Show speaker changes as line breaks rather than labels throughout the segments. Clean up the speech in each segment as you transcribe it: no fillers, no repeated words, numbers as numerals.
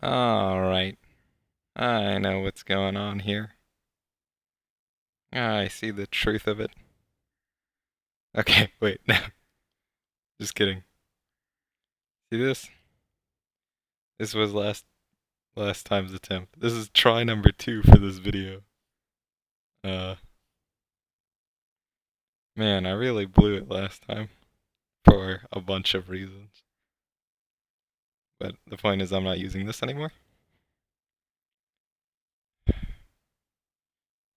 Alright, I know what's going on here. I see the truth of it. Okay, wait, no, just kidding. See this? This was last time's attempt. This is try number 2 for this video. Uh, man, I really blew it last time for a bunch of reasons. But the point is I'm not using this anymore.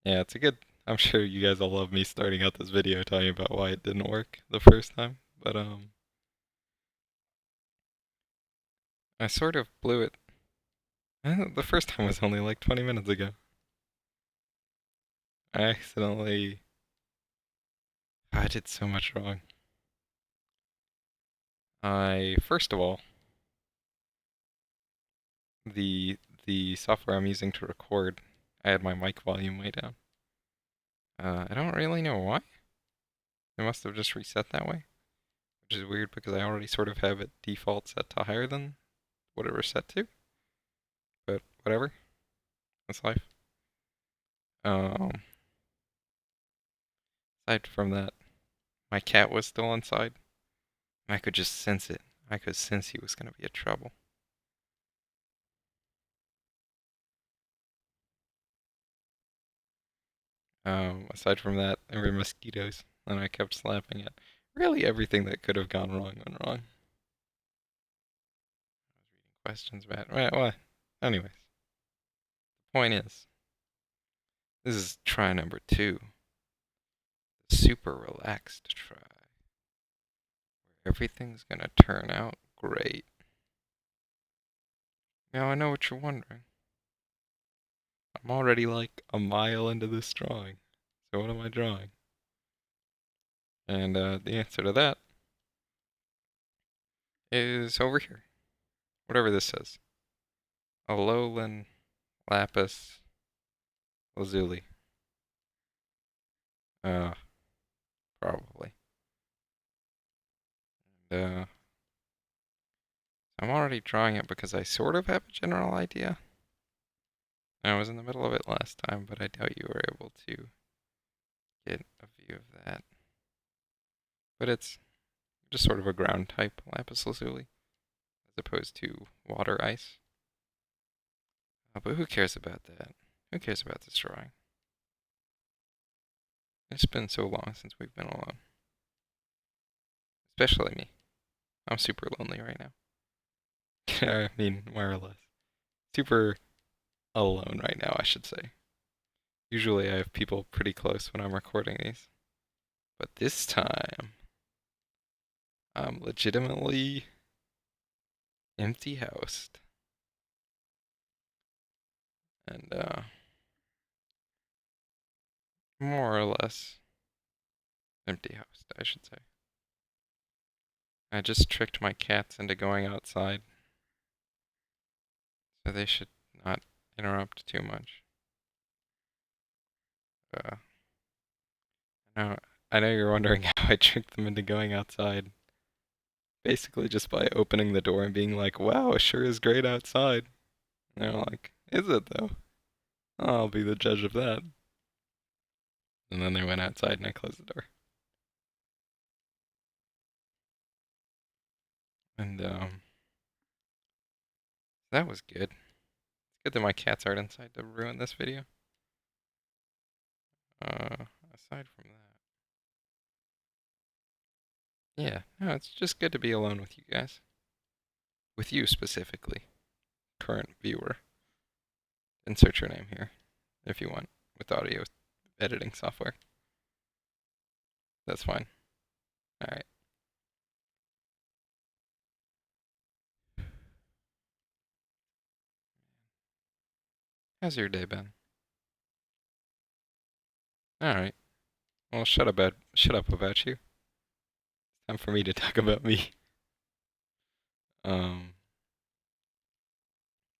Yeah, it's a good... I'm sure you guys all love me starting out this video talking about why it didn't work the first time. But, I sort of blew it. The first time was only like 20 minutes ago. I accidentally... I did so much wrong. First of all, the the software I'm using to record, I had my mic volume way down. I don't really know why. It must have just reset that way, which is weird because I already sort of have it default set to higher than whatever set to. But whatever, that's life. Um, Aside from that, my cat was still inside. I could just sense it. I could sense he was gonna be in trouble. Aside from that, there were mosquitoes, and I kept slapping it. Really, everything that could have gone wrong went wrong. Questions about what? Anyways, the point is, this is try number 2, the super relaxed try, where everything's gonna turn out great. Now I know what you're wondering. I'm already like a mile into this drawing, so what am I drawing? And the answer to that is over here. Whatever this says. Alolan lapis lazuli. Uh, Probably. And, I'm already drawing it because I sort of have a general idea. I was in the middle of it last time, but I doubt you were able to get a view of that. But it's just sort of a ground type lapis lazuli, as opposed to water ice. But who cares about that? Who cares about this drawing? It's been so long since we've been alone. Especially me. I'm super lonely right now. I mean, more or less. Super alone right now, I should say. Usually I have people pretty close when I'm recording these. But this time, I'm legitimately empty housed. And, more or less empty housed, I should say. I just tricked my cats into going outside, so they should not interrupt too much. Uh, now, I know you're wondering how I tricked them into going outside. Basically, just by opening the door and being like, wow, it sure is great outside. And they're like, is it though? I'll be the judge of that. And then they went outside and I closed the door. And, that was good. It's good that my cats aren't inside to ruin this video. Aside from that, yeah, no, it's just good to be alone with you guys. With you specifically, current viewer. Insert your name here if you want with audio editing software. That's fine. Alright. How's your day been? Alright. Well, shut up about you. It's time for me to talk about me. Um,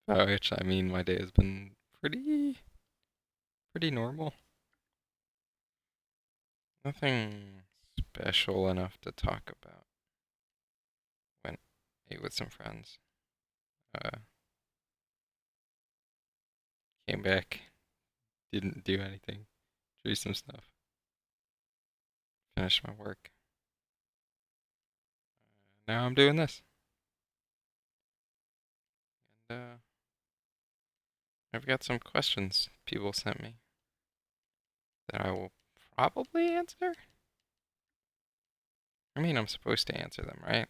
by which I mean my day has been pretty normal. Nothing special enough to talk about. Went ate with some friends. Uh, came back, didn't do anything, drew some stuff, finished my work. Now I'm doing this. And I've got some questions people sent me that I will probably answer. I mean, I'm supposed to answer them, right?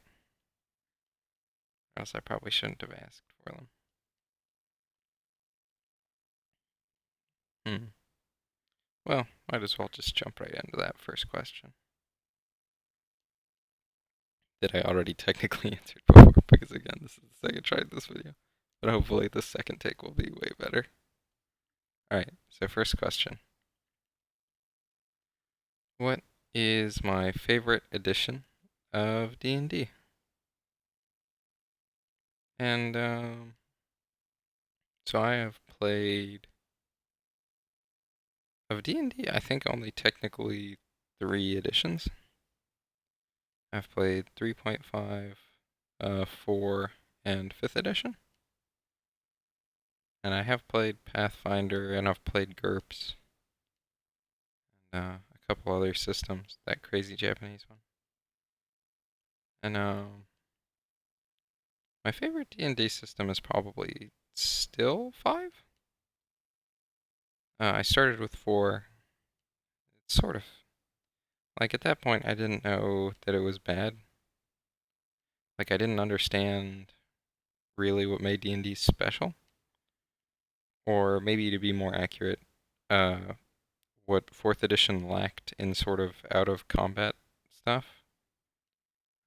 Or else I probably shouldn't have asked for them. Hmm. Well, might as well just jump right into that first question that I already technically answered before, because again, this is the second try at this video. But hopefully the second take will be way better. Alright, so first question. What is my favorite edition of D&D? And, so I have played of D&D, I think only technically 3 editions. I've played 3.5, 4, and 5th edition. And I have played Pathfinder, and I've played GURPS, and a couple other systems, that crazy Japanese one. And my favorite D&D system is probably still 5. I started with 4. It's sort of like at that point I didn't know that it was bad. Like I didn't understand really what made D&D special, or maybe to be more accurate, uh, what 4th edition lacked in sort of out of combat stuff.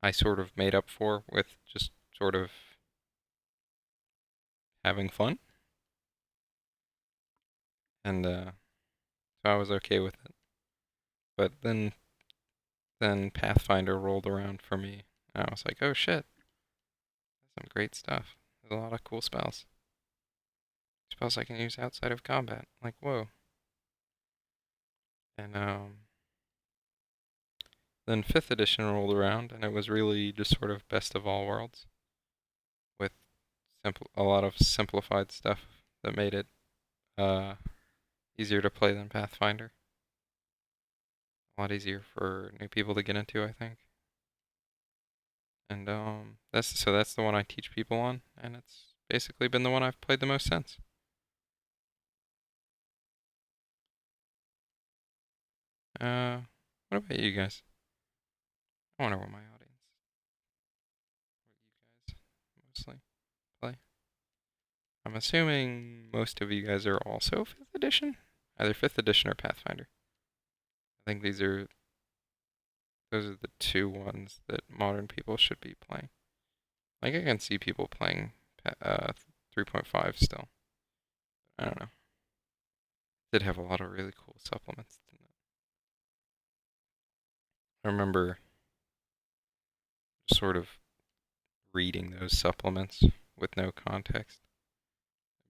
I sort of made up for with just sort of having fun, and so I was okay with it. But then Pathfinder rolled around for me, and I was like, oh shit, some great stuff. There's a lot of cool spells. Spells I can use outside of combat. Like, whoa. And then 5th edition rolled around, and it was really just sort of best of all worlds, with a lot of simplified stuff that made it uh, easier to play than Pathfinder. A lot easier for new people to get into, I think. And that's the one I teach people on, and it's basically been the one I've played the most since. Uh, what about you guys? I wonder what my audience, what you guys mostly play. I'm assuming most of you guys are also 5th edition, either 5th edition or Pathfinder. I think those are the 2 ones that modern people should be playing. Like I can see people playing 3.5 still. I don't know. Did have a lot of really cool supplements, didn't it? I remember sort of reading those supplements with no context,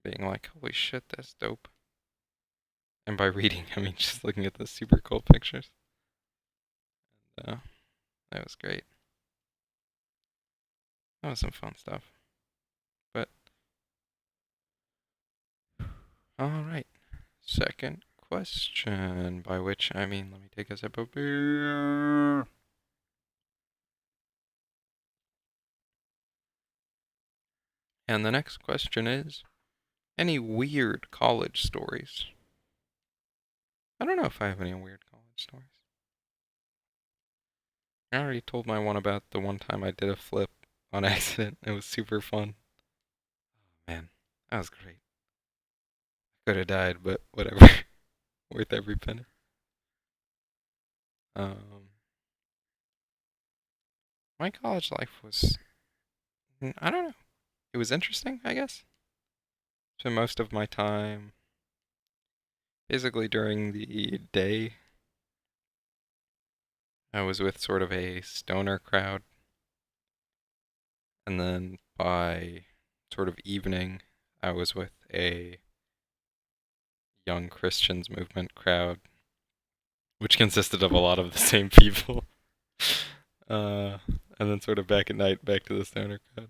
being like, holy shit, that's dope. And by reading, I mean just looking at the super cool pictures. And, that was great. That was some fun stuff. But, alright. Second question, by which I mean, let me take a sip of beer. And the next question is, any weird college stories? I don't know if I have any weird college stories. I already told my one about the one time I did a flip on accident. It was super fun. Man, that was great. Could have died, but whatever. Worth every penny. Um, my college life was, I don't know. It was interesting, I guess. Spent most of my time basically during the day. I was with sort of a stoner crowd, and then by sort of evening, I was with a young Christians movement crowd, which consisted of a lot of the same people. Uh, and then sort of back at night, back to the stoner crowd.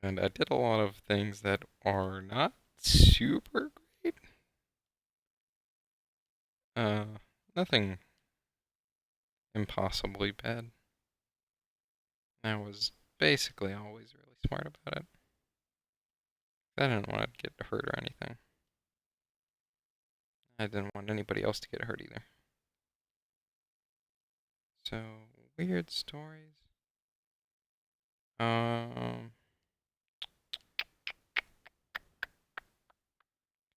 And I did a lot of things that are not super great. Uh, Nothing impossibly bad. I was basically always really smart about it. I didn't want to get hurt or anything. I didn't want anybody else to get hurt either. So, weird stories. Um,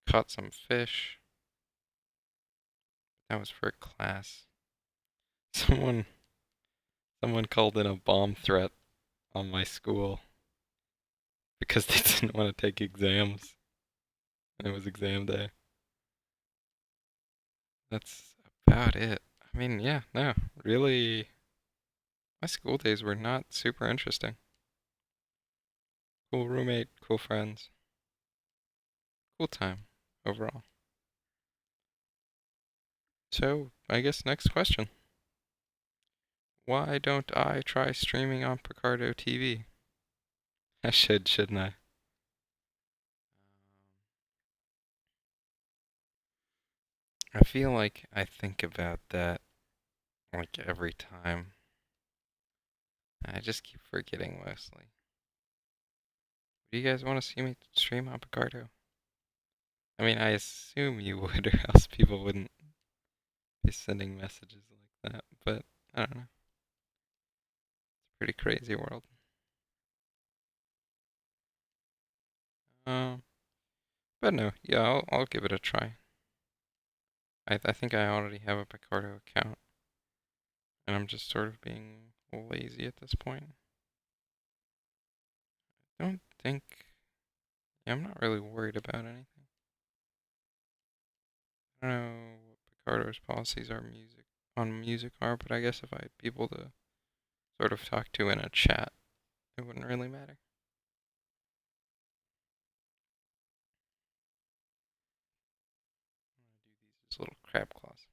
Caught some fish. That was for a class. Someone, someone called in a bomb threat on my school because they didn't want to take exams, and it was exam day. That's about it. I mean, yeah, no, really, my school days were not super interesting. Cool roommate, cool friends, cool time overall. So, I guess next question. Why don't I try streaming on Picardo TV? I should, shouldn't I? I feel like I think about that like every time. I just keep forgetting mostly. Do you guys want to see me stream on Picardo? I mean, I assume you would, or else people wouldn't be sending messages like that. But I don't know. Pretty crazy world. Um, but no, yeah, I'll give it a try. I think I already have a Picardo account, and I'm just sort of being lazy at this point. I don't think. Yeah, I'm not really worried about anything. I don't know what Picardo's policies are music are, but I guess if I had people to sort of talk to in a chat, it wouldn't really matter. I'm gonna do these as little crab claws.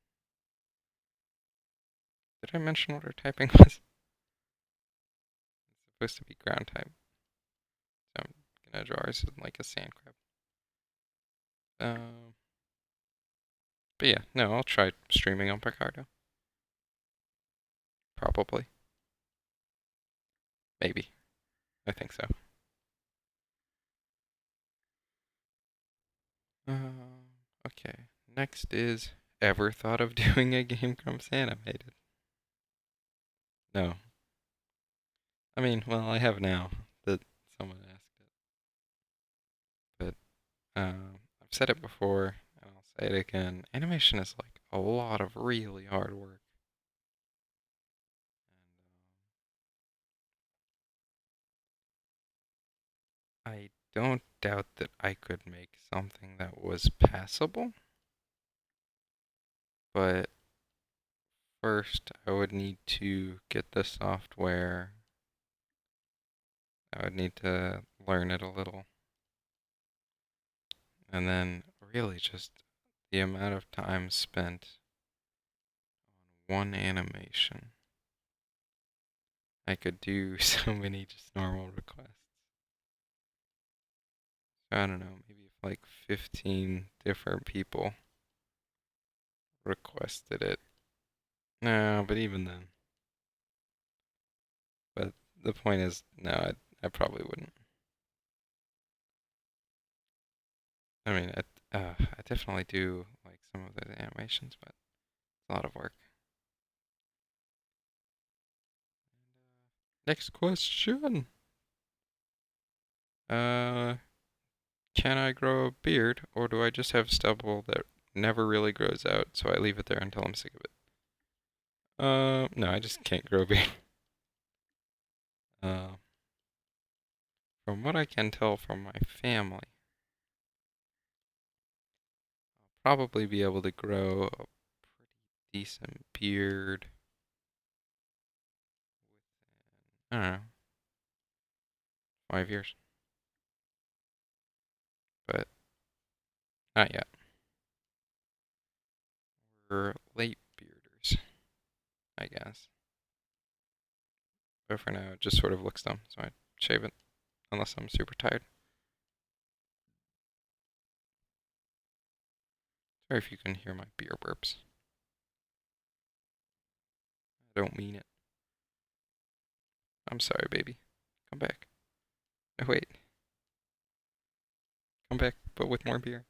Did I mention what our typing was? It's supposed to be ground type, so I'm gonna draw ours like a sand crab. Um, but yeah, no, I'll try streaming on Picardo. Probably. Maybe. I think so. Okay. Next is, ever thought of doing a Game Grumps animated? No. I mean, well, I have now that someone asked it, but I've said it before, and I'll say it again. Animation is like a lot of really hard work, and I don't doubt that I could make something that was passable, but first I would need to get the software. I would need to learn it a little, and then really just the amount of time spent on one animation. I could do so many just normal requests. I don't know, maybe if like 15 different people requested it. No, but even then. But the point is, no, I probably wouldn't. I mean, I definitely do like some of those animations, but it's a lot of work. Next question. Uh, can I grow a beard, or do I just have stubble that never really grows out, so I leave it there until I'm sick of it? No, I just can't grow a beard. Uh, from what I can tell from my family, I'll probably be able to grow a pretty decent beard within, I don't know, 5 years. But not yet. We're late bearders, I guess. But for now, it just sort of looks dumb, so I shave it unless I'm super tired. Sorry if you can hear my beer burps. I don't mean it. I'm sorry, baby. Come back. No, wait. Come back, but with more beer.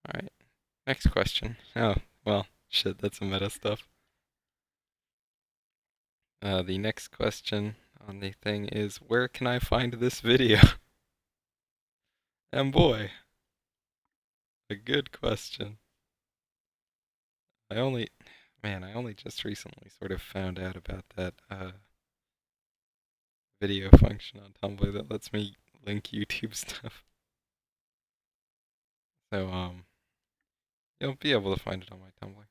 Alright. Next question. Oh, well, shit, that's some meta stuff. The next question on the thing is, where can I find this video? And boy, a good question. I only, man, I only just recently sort of found out about that video function on Tumblr that lets me link YouTube stuff. So, you'll be able to find it on my Tumblr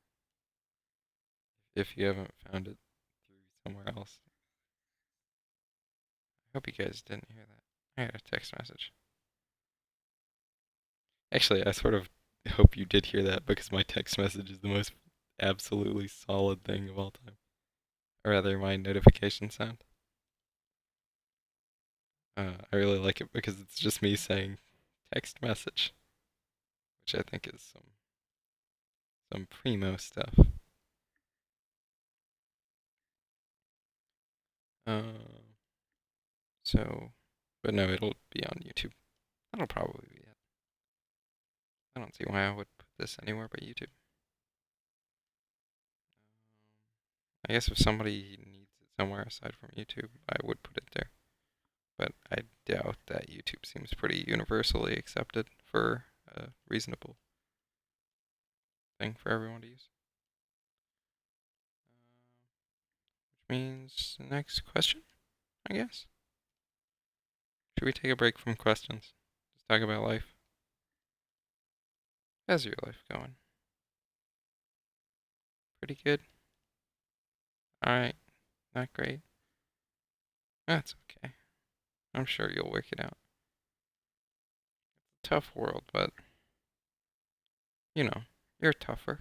if you haven't found it through somewhere else. I hope you guys didn't hear that. I got a text message. Actually, I sort of hope you did hear that because my text message is the most absolutely solid thing of all time. Or rather, my notification sound. I really like it because it's just me saying text message, which I think is some primo stuff. Uh, so, but no, it'll be on YouTube. That'll probably be it. I don't see why I would put this anywhere but YouTube. I guess if somebody needs it somewhere aside from YouTube, I would put it there. But I doubt that YouTube seems pretty universally accepted for a reasonable thing for everyone to use. Which means next question, I guess. Should we take a break from questions? Just talk about life. How's your life going? Pretty good? Alright, not great. That's okay. I'm sure you'll work it out. Tough world, but you know, you're tougher.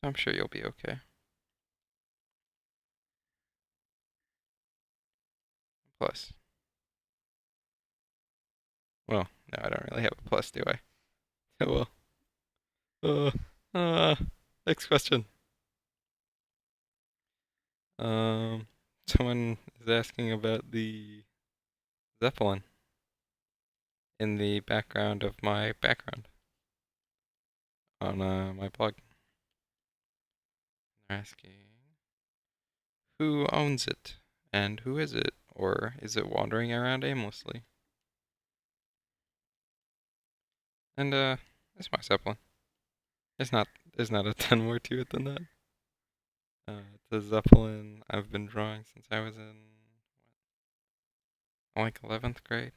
So I'm sure you'll be okay. Plus. Well, no, I don't really have a plus, do I? Oh well. Next question. Um, Someone is asking about the Zeppelin in the background of my background on my blog. They're asking who owns it and who is it, or is it wandering around aimlessly? And it's my Zeppelin. It's not. There's not a ton more to it than that. It's a Zeppelin I've been drawing since I was in like 11th grade.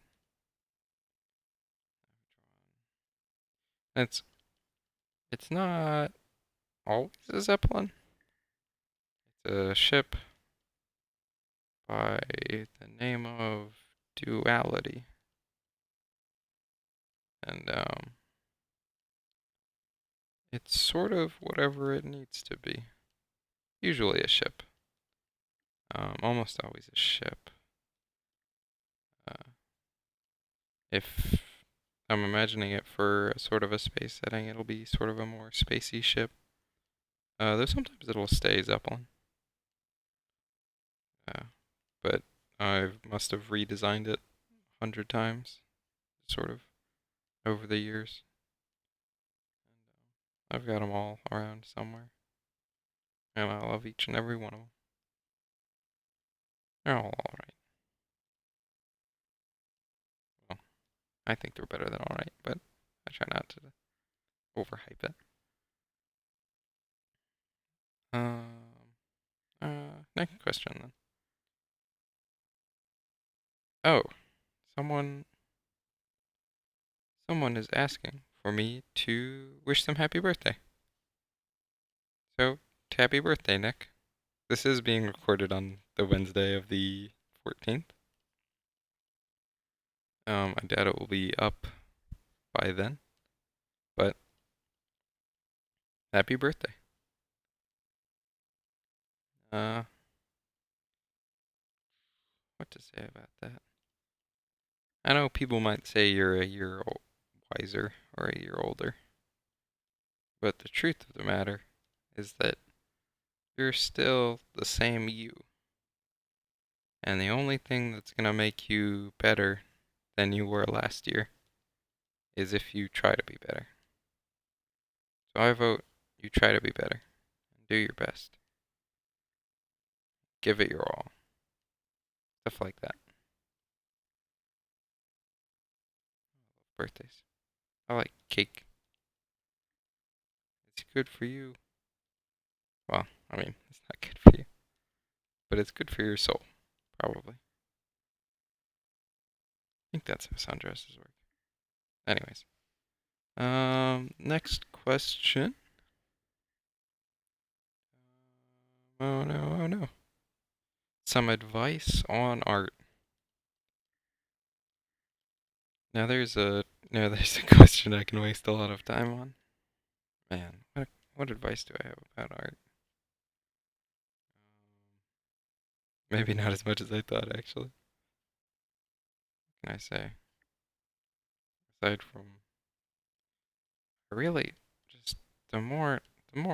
It's it's not always a Zeppelin. It's a ship by the name of Duality, and it's sort of whatever it needs to be. Usually a ship. Almost always a ship. Uh, if I'm imagining it for a sort of a space setting, it'll be sort of a more spacey ship. Though sometimes it'll stay Zeppelin. Uh, but I must have redesigned it 100 times, sort of, over the years. And I've got them all around somewhere, and I love each and every one of them. They're all alright. Well, I think they're better than alright, but I try not to overhype it. Next question then. Oh, someone someone is asking for me to wish them happy birthday. So, happy birthday, Nick. This is being recorded on the Wednesday of the 14th. I doubt it will be up by then, but happy birthday. Uh, what to say about that? I know people might say you're a year wiser or a year older, but the truth of the matter is that you're still the same you. And the only thing that's going to make you better than you were last year is if you try to be better. So I vote you try to be better and do your best. Give it your all. Stuff like that. Birthdays. I like cake. It's good for you. Well, I mean, it's not good for you, but it's good for your soul, probably. I think that's how sundresses work. Anyways, next question. Oh no, oh no. Some advice on art. Now there's a question I can waste a lot of time on. Man, what advice do I have about art? Maybe not as much as I thought, actually. What can I say? Aside from, really, just the more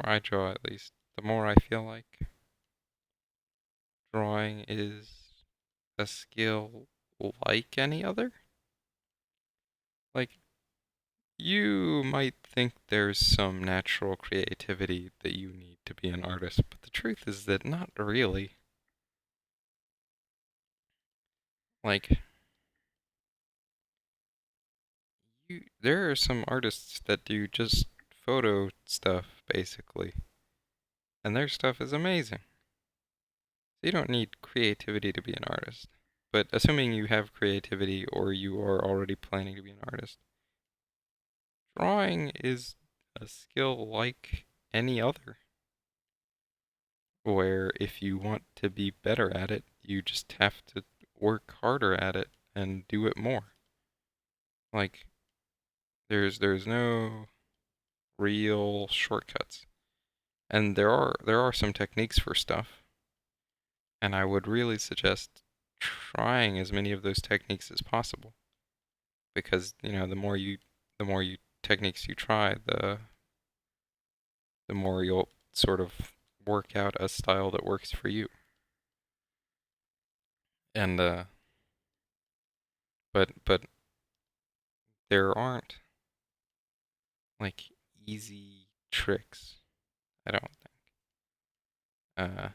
I draw, at least, the more I feel like drawing is a skill like any other. Like, you might think there's some natural creativity that you need to be an artist, but the truth is that not really. Like, there are some artists that do just photo stuff, basically, and their stuff is amazing. So you don't need creativity to be an artist. But assuming you have creativity or you are already planning to be an artist, drawing is a skill like any other, where if you want to be better at it, you just have to work harder at it and do it more. Like there's no real shortcuts. And there are some techniques for stuff, and I would really suggest trying as many of those techniques as possible because, the more you techniques you try, the more you'll sort of work out a style that works for you. And but there aren't like easy tricks. I don't think.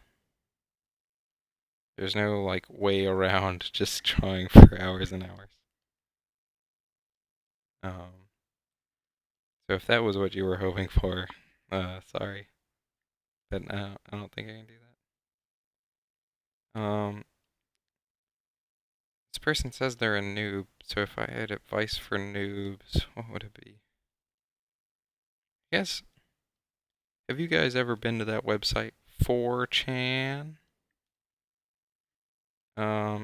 There's no like way around just drawing for hours and hours. Um, so if that was what you were hoping for, sorry, but I don't think I can do that. This person says they're a noob, so if I had advice for noobs, what would it be? I guess, have you guys ever been to that website, 4chan?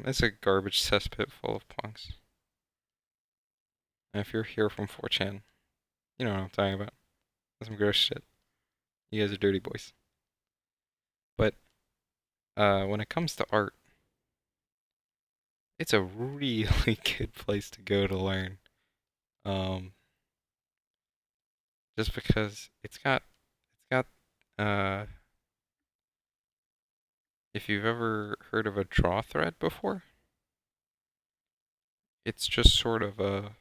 It's a garbage cesspit full of punks. And if you're here from 4chan, you know what I'm talking about. That's some gross shit. You guys are dirty boys. But when it comes to art, it's a really good place to go to learn. Um, just because it's got uh, if you've ever heard of a draw thread before, it's just sort of a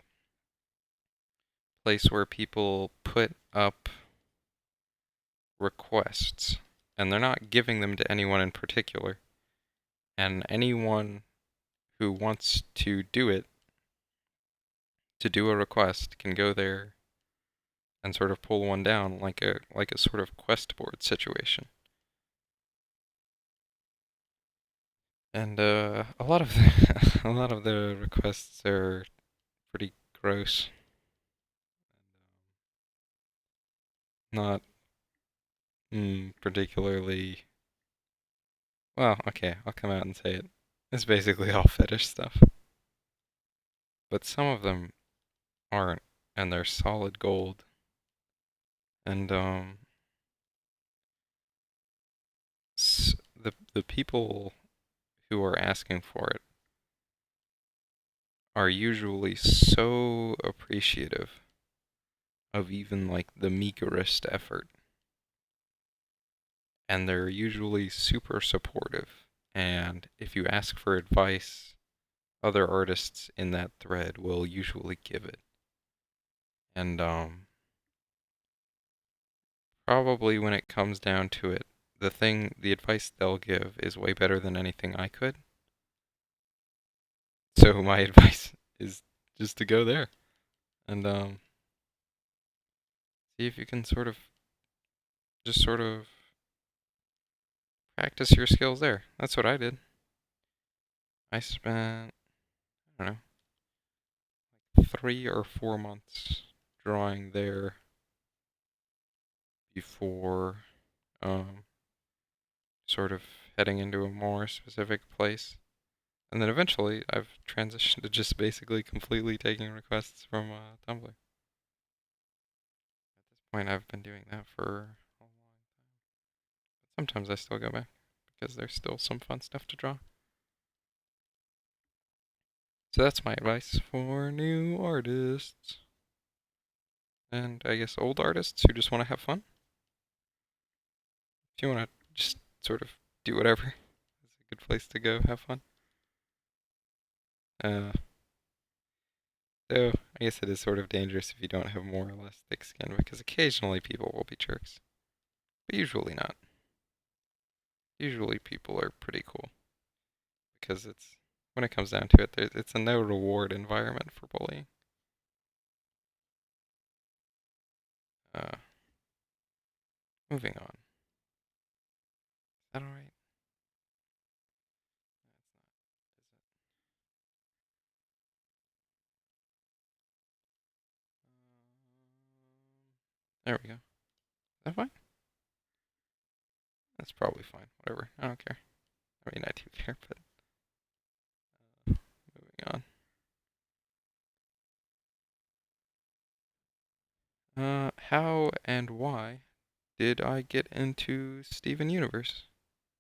place where people put up requests, and they're not giving them to anyone in particular. And anyone who wants to do it, to do a request, can go there and sort of pull one down like a sort of quest board situation. And a lot of a lot of the requests are pretty gross. Not particularly. Well, okay, I'll come out and say it. It's basically all fetish stuff. But some of them aren't, and they're solid gold. And the people who are asking for it are usually so appreciative of even like the meagerest effort, and they're usually super supportive. And if you ask for advice, other artists in that thread will usually give it. And probably when it comes down to it, the advice they'll give is way better than anything I could. So my advice is just to go there and see if you can sort of practice your skills there. That's what I did. I spent, I don't know, 3 or 4 months drawing there before um, sort of heading into a more specific place. And then eventually I've transitioned to just basically completely taking requests from Tumblr. At this point, I've been doing that for a long time. But sometimes I still go back because there's still some fun stuff to draw. So that's my advice for new artists. And I guess old artists who just want to have fun. If you want to just sort of do whatever, it's a good place to go have fun. Uh, so I guess it is sort of dangerous if you don't have more or less thick skin because occasionally people will be jerks, but usually not. Usually people are pretty cool because it's when it comes down to it, it's a no reward environment for bullying. Uh, moving on. Is that all right? There we go. Is that fine? That's probably fine. Whatever. I don't care. I mean, I do care, but moving on. How and why did I get into Steven Universe?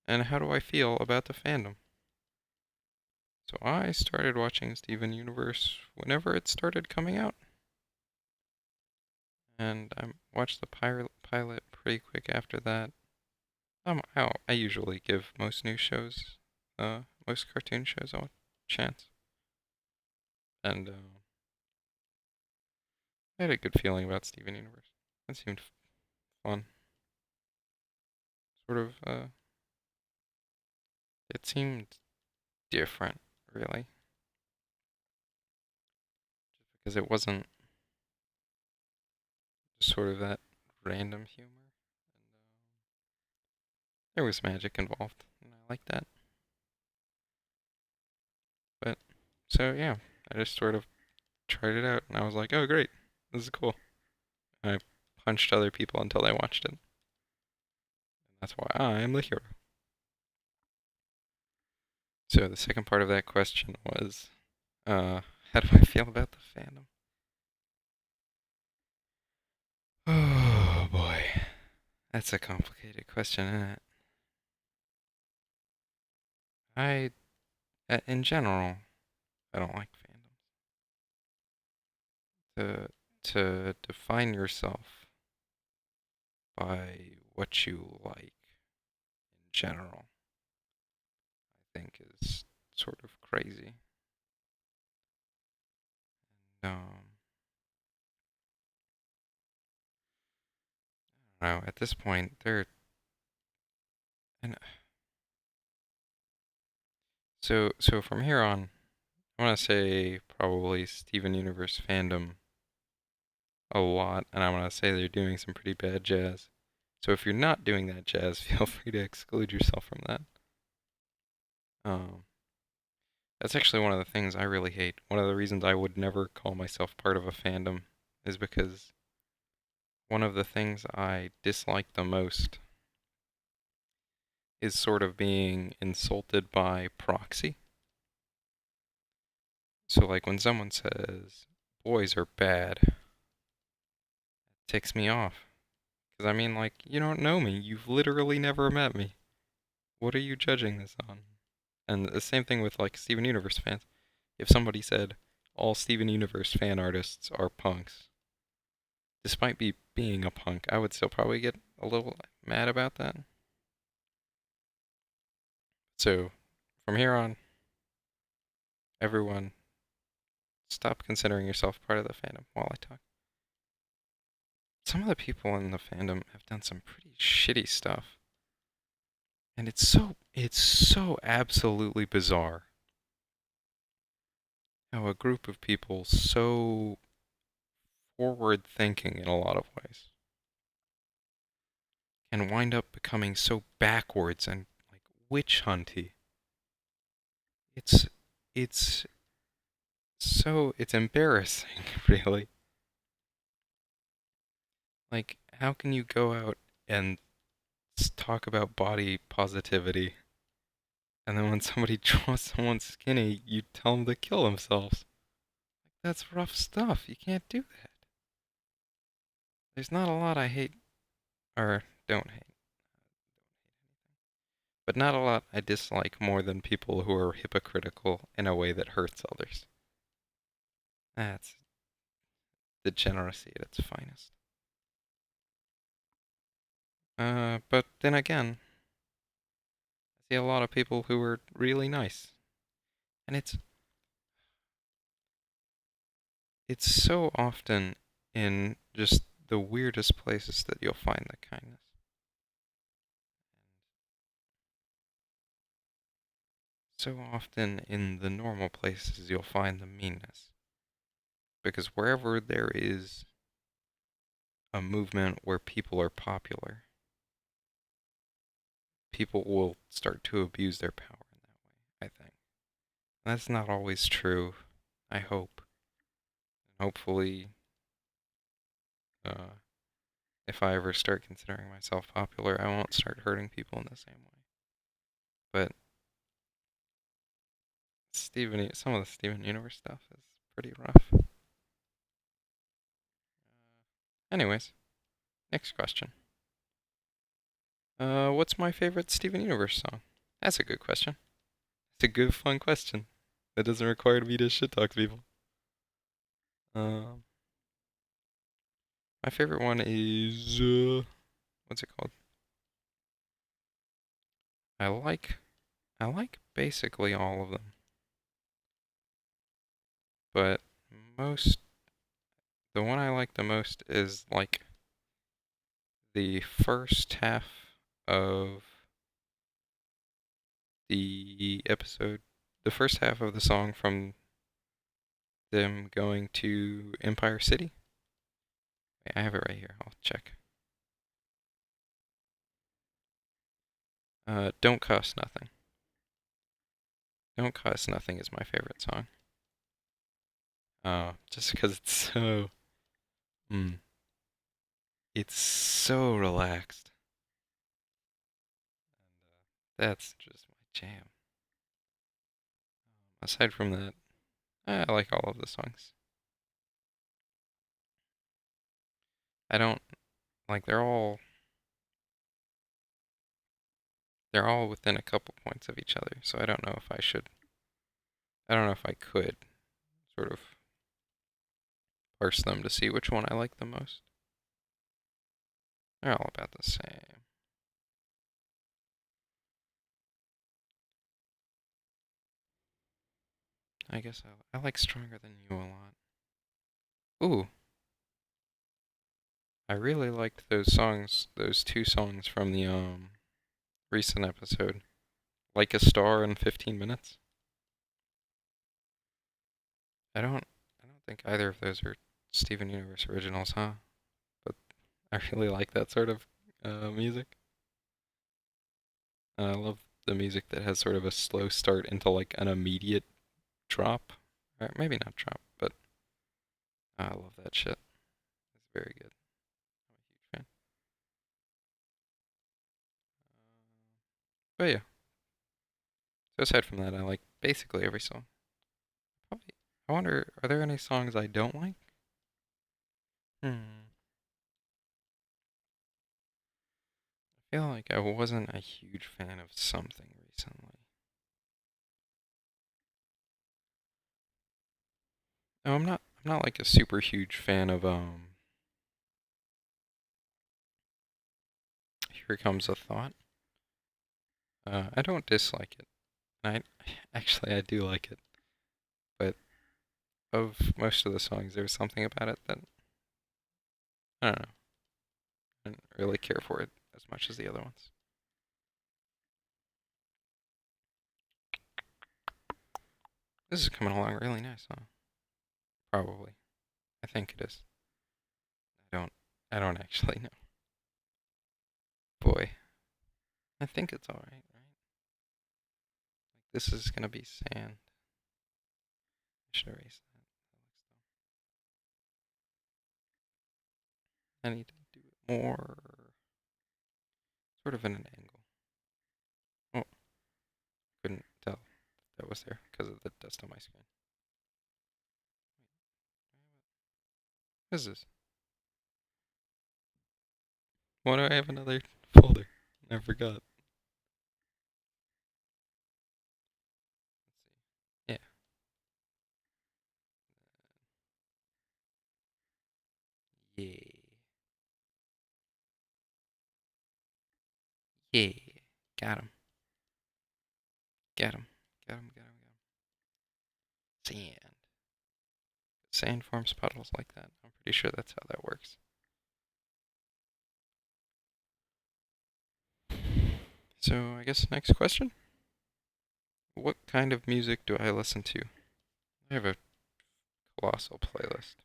And how do I feel about the fandom? So I started watching Steven Universe whenever it started coming out, and I watched the pilot pretty quick after that. I usually give most new shows, most cartoon shows a chance, and I had a good feeling about Steven Universe. It seemed fun. Sort of, it seemed different, really, because it wasn't just sort of that random humor. And there was magic involved, and I like that. But so yeah, I just sort of tried it out, and I was like, oh great, this is cool. And I punched other people until they watched it. And that's why I am the hero. So the second part of that question was, how do I feel about the fandom? Oh boy, that's a complicated question, isn't it? I, in general, I don't like fandoms. To define yourself by what you like in general, I think is sort of crazy. I don't know. At this point, and so from here on, I want to say probably Steven Universe fandom a lot, and I want to say they're doing some pretty bad jazz. So if you're not doing that jazz, feel free to exclude yourself from that. Um, that's actually one of the things I really hate. One of the reasons I would never call myself part of a fandom is because one of the things I dislike the most is sort of being insulted by proxy. So like when someone says boys are bad, it ticks me off. Because I mean, like, you don't know me. You've literally never met me. What are you judging this on? And the same thing with like Steven Universe fans. If somebody said all Steven Universe fan artists are punks. Despite me being a punk, I would still probably get a little mad about that. So, from here on, everyone, stop considering yourself part of the fandom while I talk. Some of the people in the fandom have done some pretty shitty stuff. And it's so absolutely bizarre how a group of people so forward thinking in a lot of ways can wind up becoming so backwards and like witch hunty. It's it's it's embarrassing, really. Like, how can you go out and talk about body positivity, and then when somebody draws someone skinny, you tell them to kill themselves? That's rough stuff. You can't do that. There's not a lot I hate or don't hate, but not a lot I dislike more than people who are hypocritical in a way that hurts others. That's degeneracy at its finest. But then again, I see a lot of people who are really nice, and it's so often in just the weirdest places that you'll find the kindness. So often in the normal places you'll find the meanness. Because wherever there is a movement where people are popular, people will start to abuse their power in that way, I think. That's not always true, I hope. Hopefully, uh, if I ever start considering myself popular, I won't start hurting people in the same way. But some of the Steven Universe stuff is pretty rough. Anyways, next question. What's my favorite Steven Universe song? That's a good question. It's a good, fun question. That doesn't require me to shit talk people. Um, my favorite one is what's it called? I like I like basically all of them, but most the one I like the most is like the first half of the episode, the first half of the song from them going to Empire City. Wait, I have it right here. I'll check. Don't Cost Nothing. Don't Cost Nothing is my favorite song. Just because mm, it's so relaxed. That's just my jam. Aside from that, I like all of the songs. I don't like they're all within a couple points of each other, so I don't know if I could sort of parse them to see which one I like the most. They're all about the same. I guess I like Stronger Than You a lot. Ooh, I really liked those songs, those two songs from the recent episode. Like a Star in 15 Minutes. I don't think either of those are Steven Universe originals, huh? But I really like that sort of music. I love the music that has sort of a slow start into like an immediate drop. Or maybe not drop, but I love that shit. It's very good. I'm a huge fan. But yeah, so aside from that, I like basically every song. Probably, I wonder, are there any songs I don't like? Hmm. I feel like I wasn't a huge fan of something recently. No, I'm not like a super huge fan of Here Comes a Thought. I don't dislike it. I actually I do like it, but of most of the songs, there was something about it that I don't know. I didn't really care for it as much as the other ones. This is coming along really nice, huh? Probably. I think it is. I don't. I don't actually know. Boy, I think it's all right, right? This is gonna be sand. I should erase that. I need to do it more, sort of in an angle. Oh, couldn't tell that was there because of the dust on my screen. What is this? Why do I have another folder? I forgot. Let's see. Yeah. Yay. Yeah. Got him. Got him. Got him. Got him. Got him. Sand. Sand forms puddles like that. I'm pretty sure that's how that works. So I guess next question. What kind of music do I listen to? I have a colossal playlist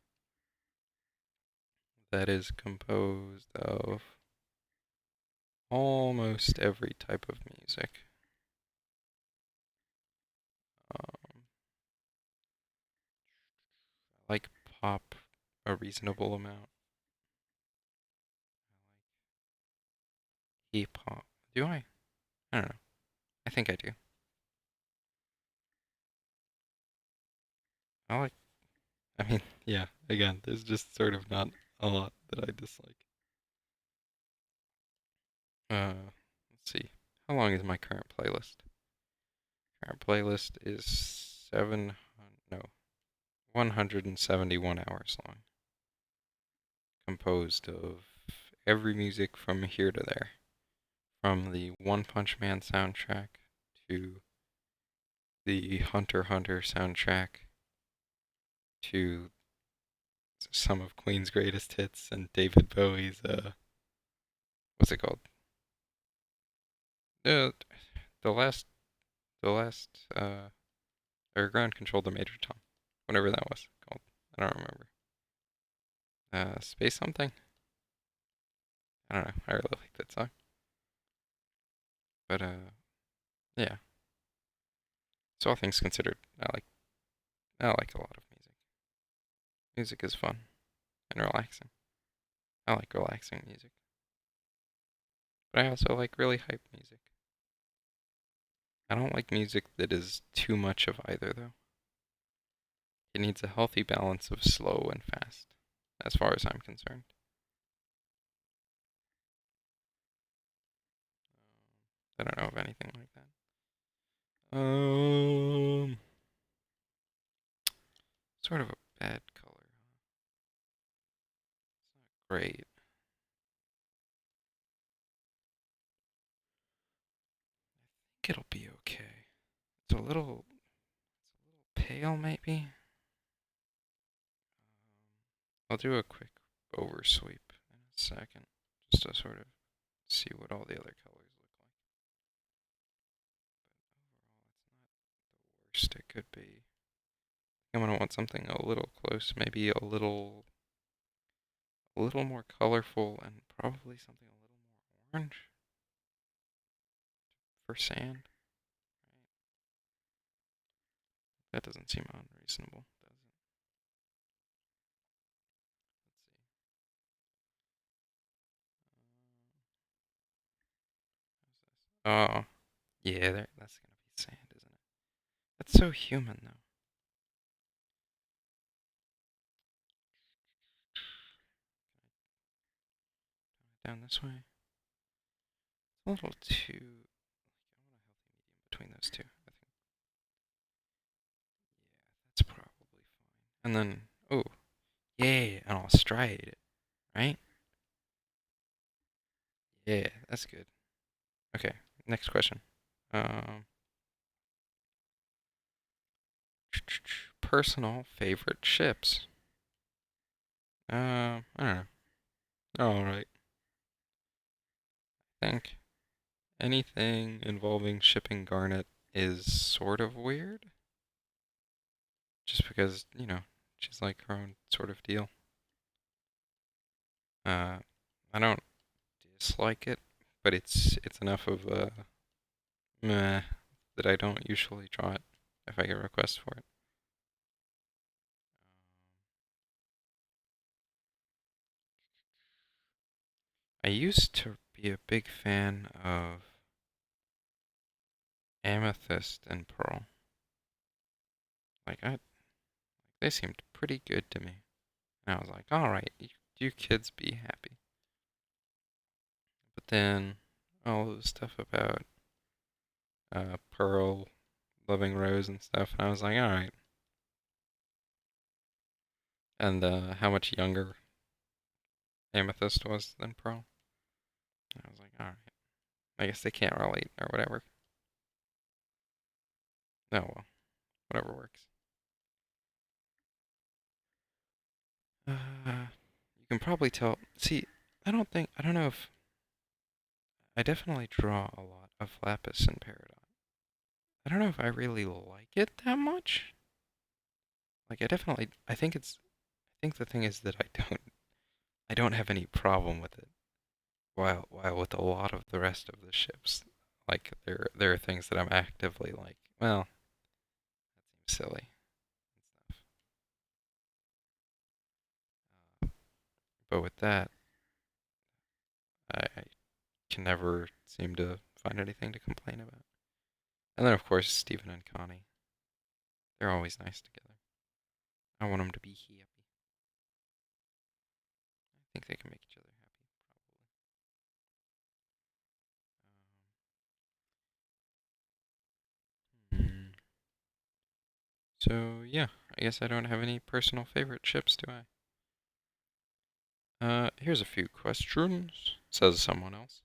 that is composed of almost every type of music. Um, I like pop a reasonable amount. I like hip hop. Do I? I don't know. I think I do. I like. I mean, yeah. Again, there's just sort of not a lot that I dislike. Let's see. How long is my current playlist? Current playlist is 171 hours long, composed of every music from here to there, from the One Punch Man soundtrack to the Hunter x Hunter soundtrack to some of Queen's greatest hits and David Bowie's what's it called? The the last the last or Ground Control to Major Tom, whatever that was called. I don't remember. Space something. I don't know. I really like that song. But yeah. So all things considered, I like a lot of music. Music is fun and relaxing. I like relaxing music, but I also like really hype music. I don't like music that is too much of either though. It needs a healthy balance of slow and fast, as far as I'm concerned. I don't know of anything like that. Sort of a bad color. It's not great. I think it'll be okay. It's a little pale, maybe. I'll do a quick oversweep in a second, just to sort of see what all the other colors look like. But overall, it's not the worst it could be. I'm gonna want something a little close, maybe a little more colorful, and probably something a little more orange for sand. Right? That doesn't seem unreasonable, does it? Let's see. Oh, yeah, that's gonna be sand, isn't it? That's so human, though. Down this way. It's a little too. I want a healthy medium between those two. I think. Yeah, that's probably fine. and then, oh, yeah, and I'll striate it, right? Yeah, that's good. Okay, next question. Um, Personal favorite ships. I don't know. All right. I think anything involving shipping Garnet is sort of weird, just because she's like her own sort of deal. Uh, I don't dislike it, but it's enough of a meh that I don't usually draw it if I get requests for it. I used to be a big fan of Amethyst and Pearl. Like they seemed pretty good to me. And I was like, all right, you kids be happy. But then all the stuff about Pearl loving Rose and stuff, and I was like, all right. And how much younger Amethyst was than Pearl. I was like, all right. I guess they can't relate or whatever. No, well, whatever works. You can probably tell. See, I don't know if I definitely draw a lot of Lapis and Peridot. I don't know if I really like it that much. Like I think the thing is that I don't have any problem with it. While with a lot of the rest of the ships, like there are things that I'm actively like, well, that seems silly and stuff. But with that, I can never seem to find anything to complain about. And then of course Stephen and Connie, they're always nice together. I want them to be happy. I think they can make each other happy, probably. So yeah, I guess I don't have any personal favorite ships, do I? Here's a few questions, says someone else.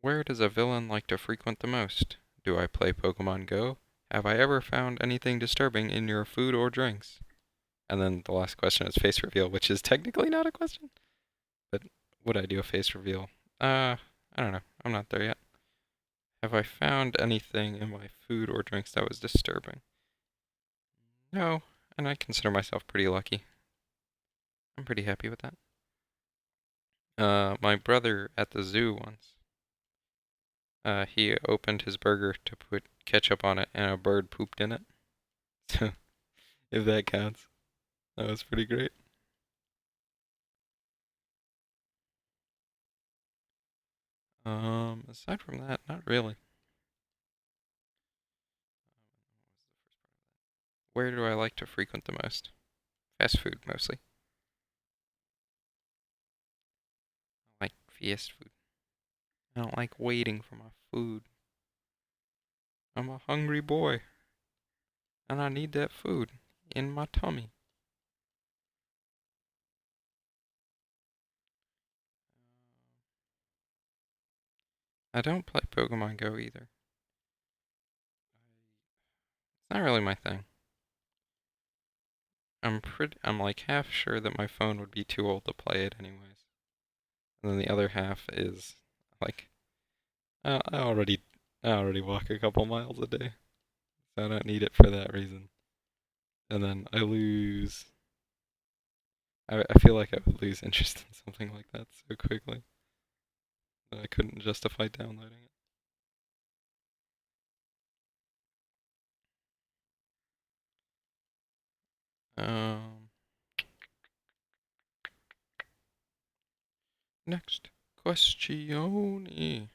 Where does a villain like to frequent the most? Do I play Pokemon Go? Have I ever found anything disturbing in your food or drinks? And then the last question is face reveal, which is technically not a question, but would I do a face reveal? I don't know. I'm not there yet. Have I found anything in my food or drinks that was disturbing? No, and I consider myself pretty lucky. I'm pretty happy with that. My brother at the zoo once, he opened his burger to put ketchup on it, and a bird pooped in it. So, if that counts, that was pretty great. Aside from that, not really. Where do I like to frequent the most? Fast food, mostly. I like fast food. I don't like waiting for my food. I'm a hungry boy, and I need that food in my tummy. I don't play Pokemon Go either. It's not really my thing. I'm like half sure that my phone would be too old to play it anyways. And then the other half is like I, I already I already walk a couple miles a day, so I don't need it for that reason. And then I feel like I would lose interest in something like that so quickly that I couldn't justify downloading it. Next question.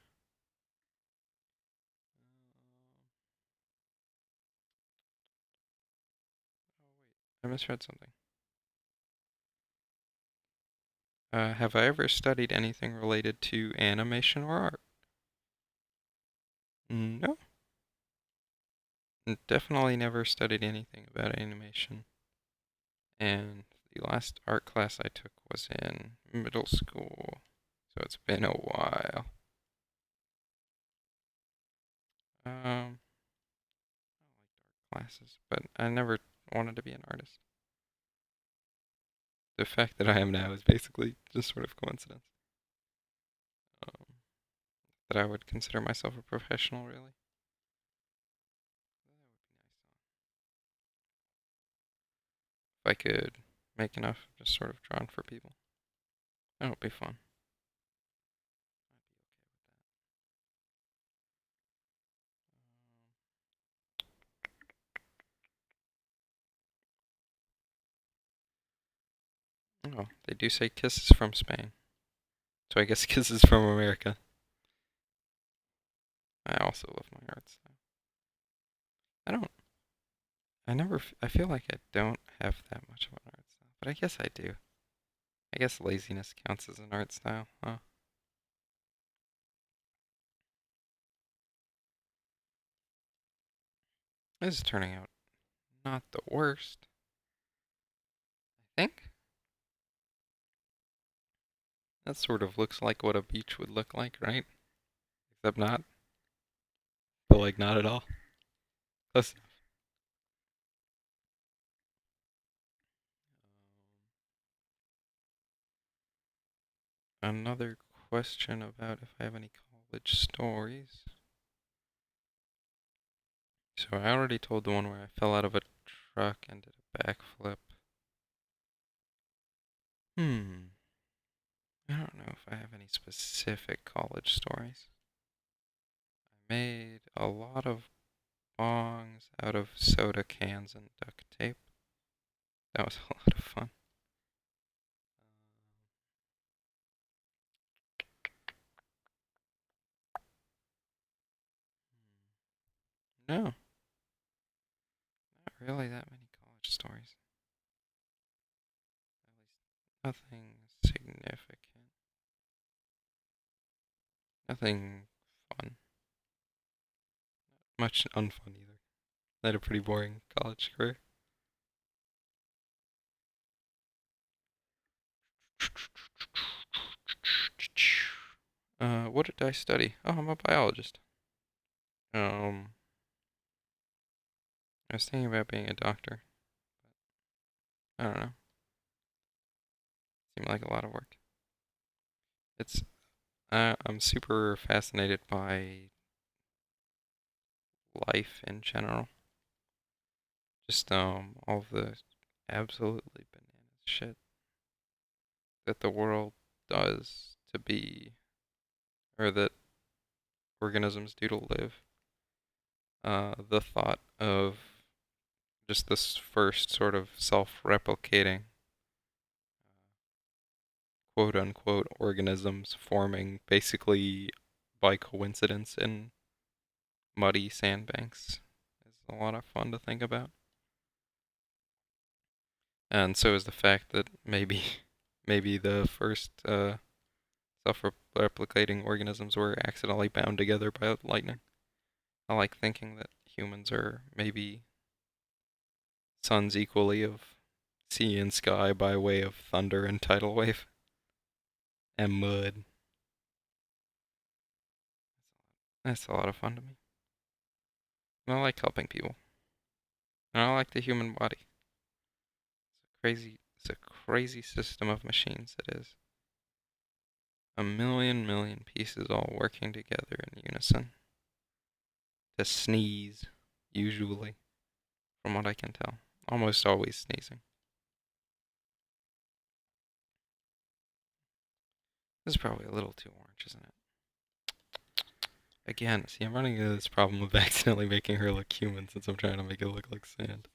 I misread something. Have I ever studied anything related to animation or art? No, definitely never studied anything about animation. And the last art class I took was in middle school, so it's been a while. Um, classes, but I never wanted to be an artist. The fact that I am now is basically just sort of coincidence. Um, that I would consider myself a professional, really. If I could make enough, just sort of drawn for people, that would be fun. Oh, they do say kisses from Spain, so I guess kisses from America. I also love my art style. I don't. I never. I feel like I don't have that much of an art style, but I guess I do. I guess laziness counts as an art style, huh? This is turning out not the worst. I think that sort of looks like what a beach would look like, right? Except not, but like not at all. Close. Another question about if I have any college stories. So I already told the one where I fell out of a truck and did a backflip. Hmm. I don't know if I have any specific college stories. I made a lot of bongs out of soda cans and duct tape. That was a lot of fun. No, not really that many college stories. At least nothing significant. Nothing fun. Much unfun either. I had a pretty boring college career. What did I study? Oh, I'm a biologist. Um, I was thinking about being a doctor. I don't know. Seemed like a lot of work. It's I'm super fascinated by life in general. Just all of the absolutely bananas shit that the world does to be, or that organisms do to live. The thought of just this first sort of self-replicating quote unquote organisms forming basically by coincidence in muddy sandbanks is a lot of fun to think about. And so is the fact that maybe maybe the first self-replicating organisms were accidentally bound together by lightning. I like thinking that humans are maybe sons equally of sea and sky by way of thunder and tidal wave and mud. That's a lot of fun to me. And I like helping people. And I like the human body. It's a crazy system of machines it is. A million pieces all working together in unison. To sneeze, usually, from what I can tell. Almost always sneezing. This is probably a little too orange, isn't it? Again, see, I'm running into this problem of accidentally making her look human since I'm trying to make it look like sand.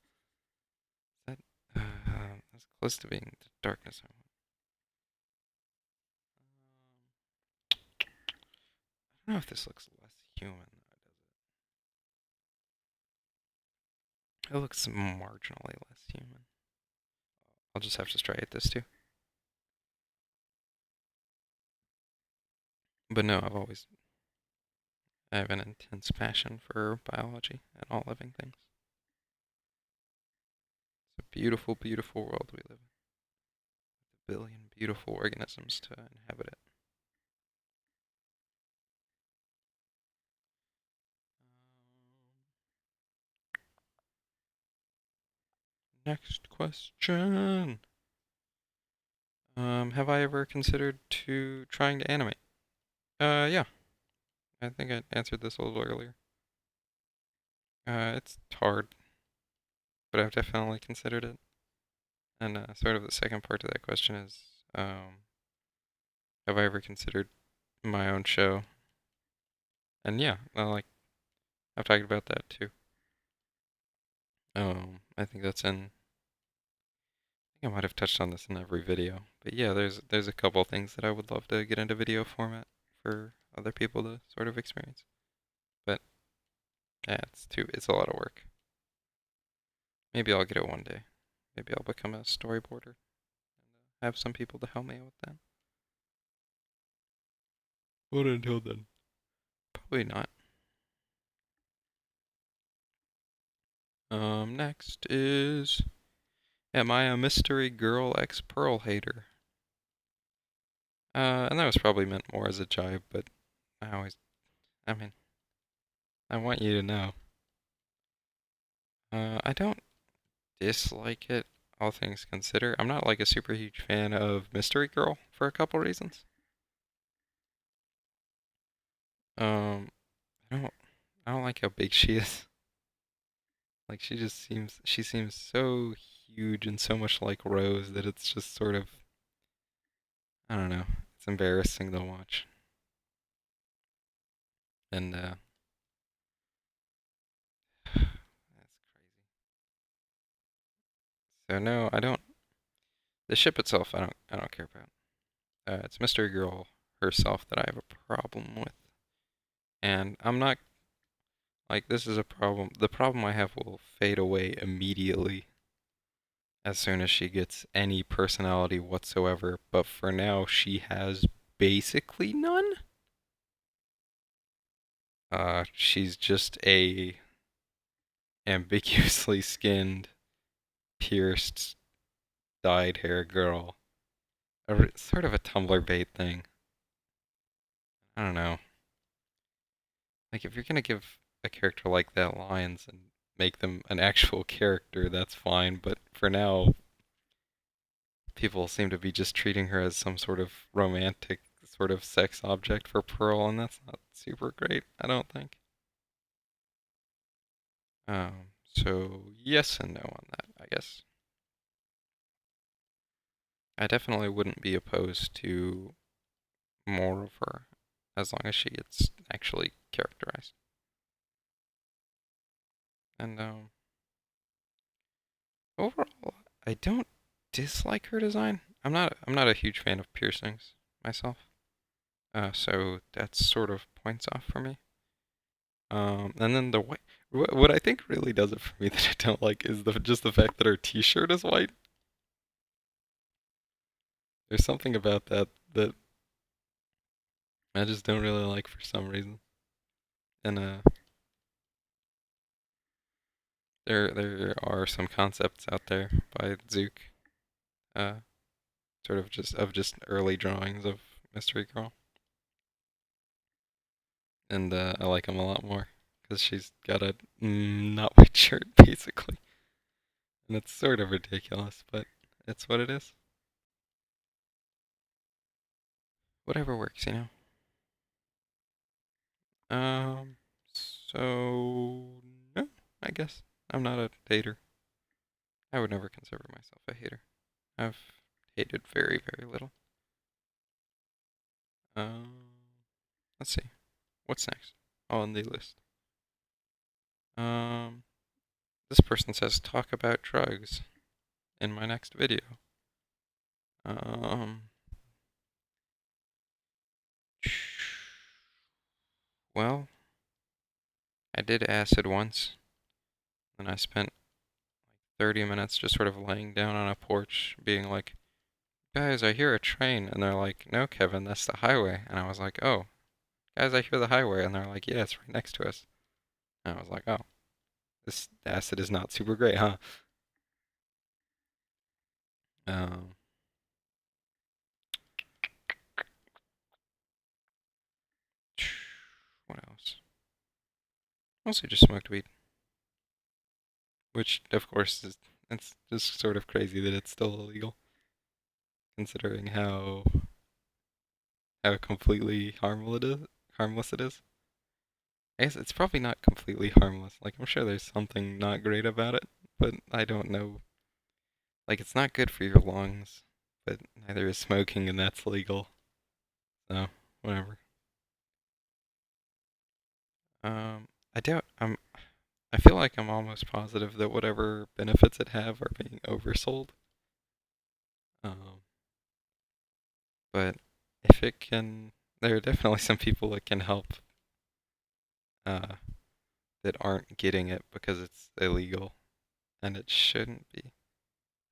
Is that that's close to being the darkness I want. I don't know if this looks less human. It looks marginally less human. I'll just have to striate this too. But no, I have an intense passion for biology and all living things. beautiful, beautiful world we live in. A billion beautiful organisms to inhabit it. Next question. Have I ever considered to trying to animate? Yeah. I think I answered this a little earlier. It's hard, but I've definitely considered it. And sort of the second part to that question is, um, have I ever considered my own show? And yeah, like I've talked about that too. I think that's in. I think I might have touched on this in every video, but yeah, there's a couple things that I would love to get into video format for other people to sort of experience. But yeah, it's a lot of work. Maybe I'll get it one day. Maybe I'll become a storyboarder and have some people to help me with that. But until then, probably not. Next is, am I a mystery girl X Pearl hater? And that was probably meant more as a jibe, but I always, I mean, I want you to know. I don't dislike it, all things considered. I'm not like a super huge fan of Mystery Girl for a couple reasons. Um, I don't, I don't like how big she is. Like she seems so huge and so much like Rose that it's just sort of, I don't know, it's embarrassing to watch. And that's crazy. So no, I don't. The ship itself, I don't care about. It's Mystery Girl herself that I have a problem with, and I'm not like this is a problem. The problem I have will fade away immediately as soon as she gets any personality whatsoever. But for now, she has basically none. She's just a ambiguously skinned, pierced, dyed hair girl. Sort of a Tumblr bait thing. I don't know. Like, if you're gonna give a character like that lines and make them an actual character, that's fine. But for now, people seem to be just treating her as some sort of romantic sort of sex object for Pearl, and that's not super great, I don't think. So yes and no on that, I guess. I definitely wouldn't be opposed to more of her as long as she gets actually characterized. And overall, I don't dislike her design. I'm not a huge fan of piercings myself. So that sort of points off for me. And then the white, what I think really does it for me that I don't like is just the fact that her t-shirt is white. There's something about that that I just don't really like for some reason. And there are some concepts out there by Zook, uh, sort of just early drawings of Mystery Girl, and I like them a lot more because she's got a not white shirt basically, and it's sort of ridiculous, but it's what it is. Whatever works, you know. Um, so no, I guess I'm not a hater. I would never consider myself a hater. I've hated very, very little. Um, let's see. What's next on the list? Um, this person says talk about drugs in my next video. Um, well, I did acid once, and I spent 30 minutes just sort of laying down on a porch, being like, guys, I hear a train. And they're like, no, Kevin, that's the highway. And I was like, oh, guys, I hear the highway. And they're like, yeah, it's right next to us. And I was like, oh, this acid is not super great, huh? Um, what else? Mostly just smoked weed, which of course is it's just sort of crazy that it's still illegal, considering how completely harmless it is. I guess it's probably not completely harmless. Like I'm sure there's something not great about it, but I don't know. Like it's not good for your lungs, but neither is smoking, and that's legal. So whatever. I doubt I feel like I'm almost positive that whatever benefits it have are being oversold. Um, but if it can, there are definitely some people that can help uh, that aren't getting it because it's illegal, and it shouldn't be.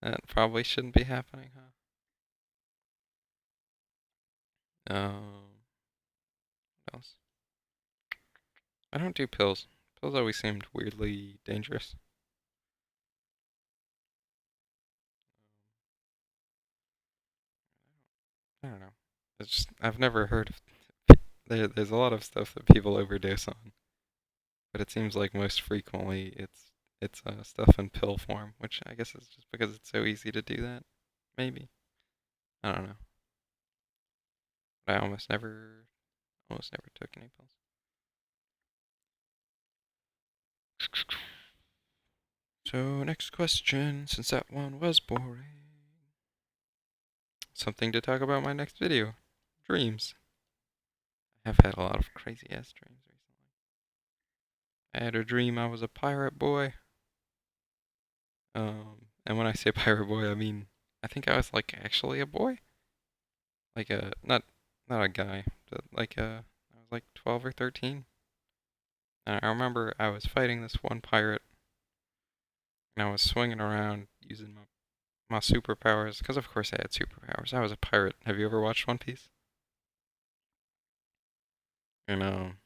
That probably shouldn't be happening, huh? What else? I don't do pills. Pills always seemed weirdly dangerous. I don't know. It's just I've never heard of. There's a lot of stuff that people overdose on, but it seems like most frequently it's stuff in pill form, which I guess is just because it's so easy to do that. Maybe I don't know. But I almost never took any pills. So next question, since that one was boring, something to talk about my next video. Dreams. I have had a lot of crazy ass dreams recently. I had a dream I was a pirate boy. And when I say pirate boy, I mean I think I was like actually a boy, like a not a guy, but like I was like 12 or 13. And I remember I was fighting this one pirate, and I was swinging around using my superpowers, because of course I had superpowers. I was a pirate. Have you ever watched One Piece? And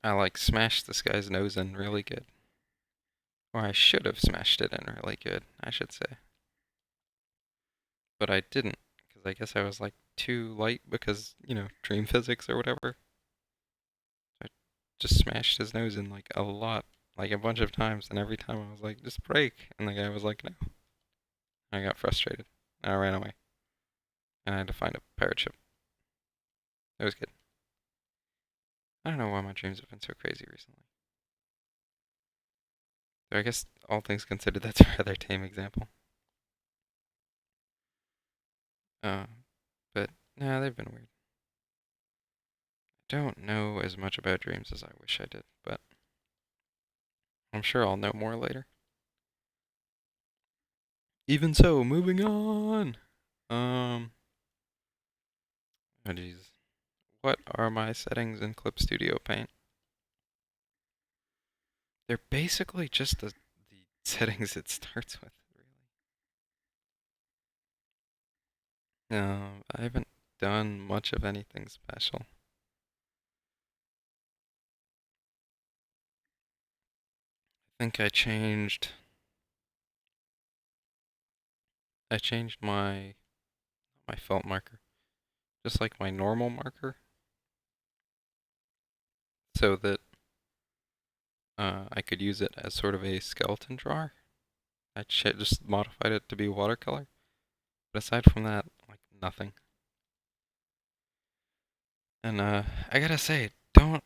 I like smashed this guy's nose in really good, or I should have smashed it in really good, I should say, but I didn't, because I guess I was like too light because dream physics or whatever. I just smashed his nose in like a lot, like a bunch of times, and every time I was like, just break, and the guy was like, no. I got frustrated. And I ran away, and I had to find a pirate ship. It was good. I don't know why my dreams have been so crazy recently. So I guess all things considered, that's a rather tame example. Uh, but nah, they've been weird. I don't know as much about dreams as I wish I did, but I'm sure I'll know more later. Even so, moving on. Um, oh jeez. What are my settings in Clip Studio Paint? They're basically just the settings it starts with, really. I haven't done much of anything special. I think I changed my felt marker, just like my normal marker, so that I could use it as sort of a skeleton drawer. Just modified it to be watercolor. But aside from that, like nothing. And I gotta say, don't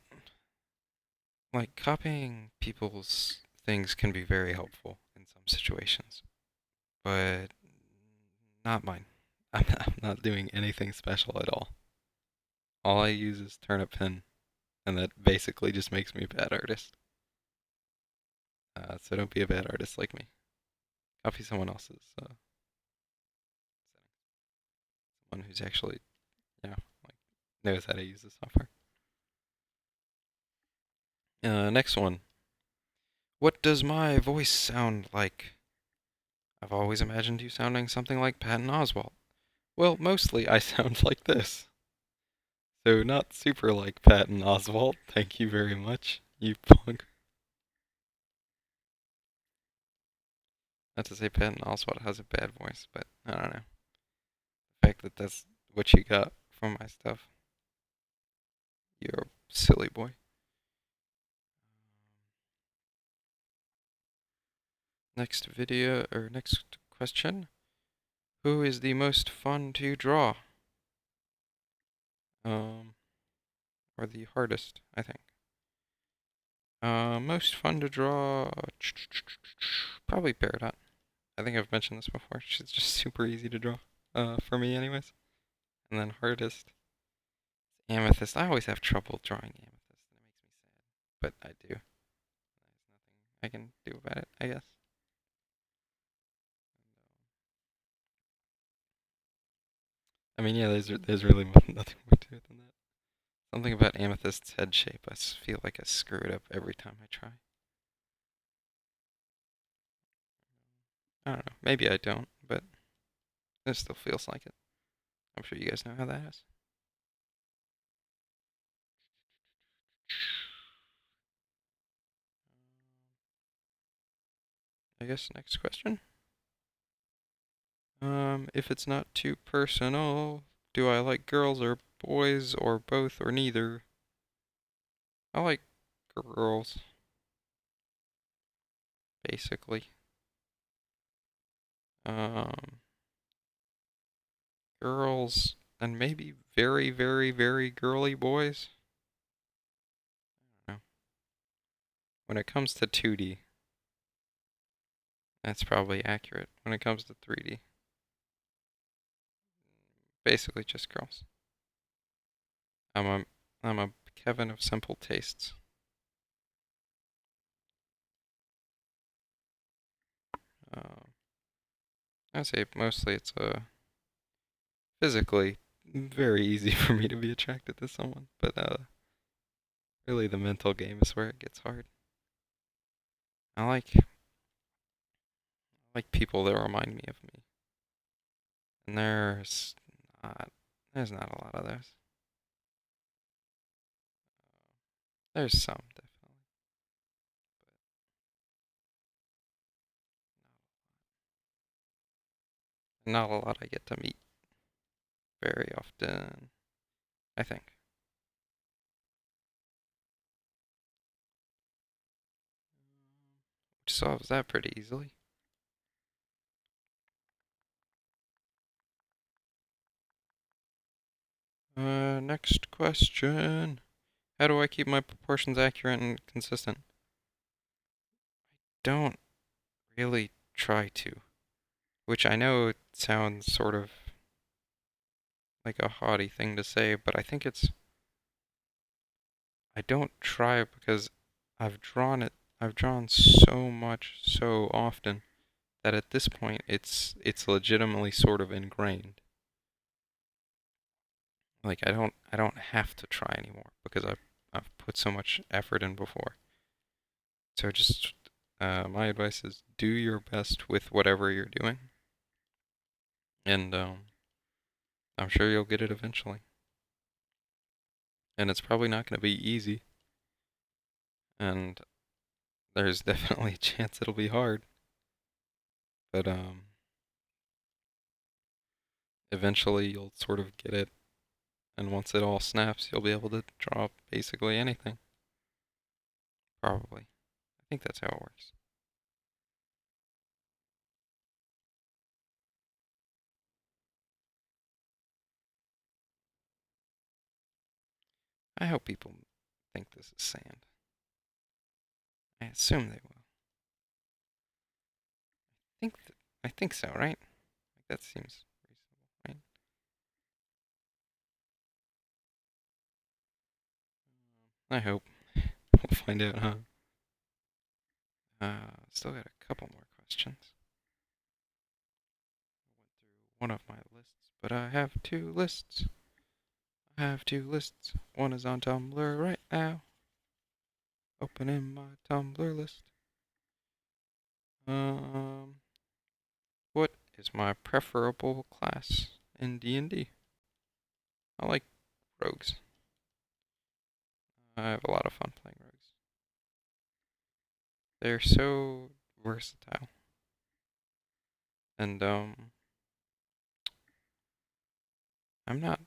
like copying people's things can be very helpful in some situations, but not mine. I'm not doing anything special at all. All I use is turnip pen, and that basically just makes me a bad artist. So don't be a bad artist like me. Copy someone else's someone who's actually, like knows how to use the software. Next one. What does my voice sound like? I've always imagined you sounding something like Patton Oswalt. Well, mostly I sound like this. So not super like Patton Oswalt. Thank you very much, you punk. Not to say Patton Oswalt has a bad voice, but I don't know. The fact that that's what you got from my stuff, you're a silly boy. Next video, or next question. Who is the most fun to draw? Um, or the hardest, I think. Most fun to draw, probably Peridot. I think I've mentioned this before. She's just super easy to draw, for me anyways. And then hardest, Amethyst. I always have trouble drawing Amethyst, and it makes me sad. But I do. There's nothing I can do about it, I guess. I mean, yeah, there's really nothing more to it than that. Something about Amethyst's head shape. I feel like I screw it up every time I try. I don't know. Maybe I don't, but it still feels like it. I'm sure you guys know how that is. I guess next question. If it's not too personal, do I like girls or boys or both or neither? I like girls, basically. Um, girls and maybe very, very, very girly boys. I don't know. When it comes to 2D, that's probably accurate. When it comes to 3D, basically just girls. I'm a I'm a Kevin of simple tastes. Um, I'd say mostly it's physically very easy for me to be attracted to someone, but really the mental game is where it gets hard. I like people that remind me of me, and not there's not a lot of those. There's some definitely, but not a lot I get to meet very often. I think. Which solves that pretty easily. Next question. How do I keep my proportions accurate and consistent? Don't really try to. Which I know it sounds sort of like a haughty thing to say, but I think I don't try because I've drawn so much so often that at this point it's legitimately sort of ingrained. Like I don't have to try anymore because I've put so much effort in before. So just my advice is do your best with whatever you're doing, and I'm sure you'll get it eventually. And it's probably not going to be easy, and there's definitely a chance it'll be hard, but eventually you'll sort of get it, and once it all snaps, you'll be able to draw basically anything. Probably. I think that's how it works. I hope people think this is sand. I assume they will. Think th- I think so, right? Like that seems reasonable, right? I hope. We'll find out, huh? Still got a couple more questions. I went through one of my lists, but I have two lists. I have two lists. One is on Tumblr right now. Opening my Tumblr list. Um, what is my preferable class in D&D? I like rogues. I have a lot of fun playing rogues. They're so versatile. And I'm not.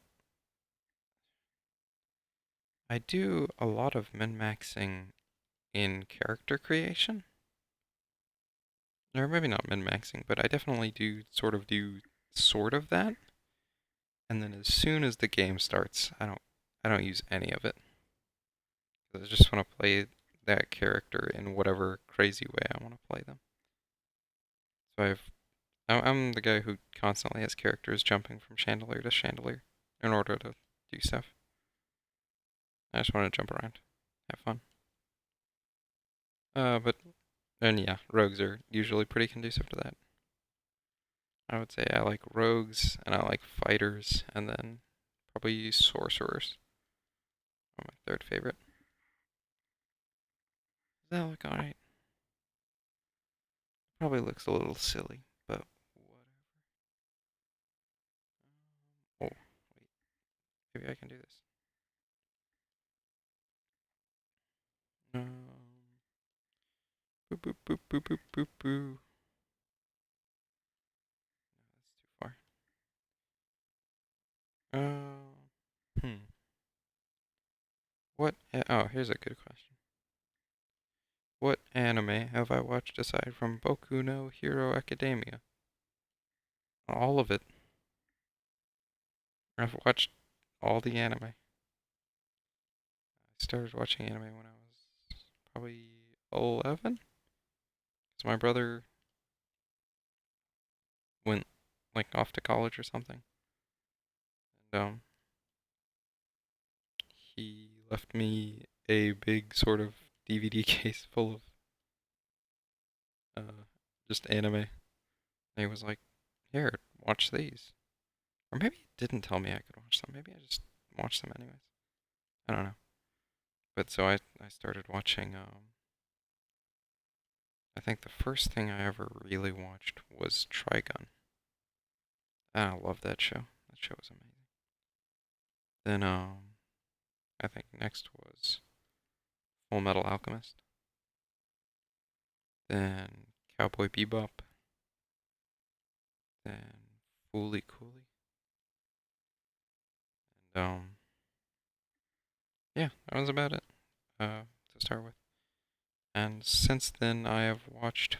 I do a lot of min-maxing in character creation, or maybe not min-maxing, but I definitely do sort of that. And then as soon as the game starts, I don't use any of it. I just want to play that character in whatever crazy way I want to play them. So I'm the guy who constantly has characters jumping from chandelier to chandelier in order to do stuff. I just want to jump around, have fun. But and yeah, rogues are usually pretty conducive to that. I would say I like rogues and I like fighters, and then probably sorcerers are my third favorite. Does that look alright? Probably looks a little silly, but whatever. Oh, wait, maybe I can do this. Boop boop boop boop boop boop boo. That's too far. Hmm. Oh, here's a good question. What anime have I watched aside from Boku no Hero Academia? All of it. I've watched all the anime. I started watching anime when I was probably 11. Because my brother went like off to college or something. And he left me a big sort of DVD case full of uh just anime. And he was like, "Here, watch these." Or maybe he didn't tell me I could watch them. Maybe I just watched them anyways. I don't know. But so I started watching I think the first thing I ever really watched was Trigun. I love that show. That show was amazing. Then I think next was Full Metal Alchemist. Then Cowboy Bebop. Then Fooly Cooly. And yeah, that was about it. To start with. And since then I have watched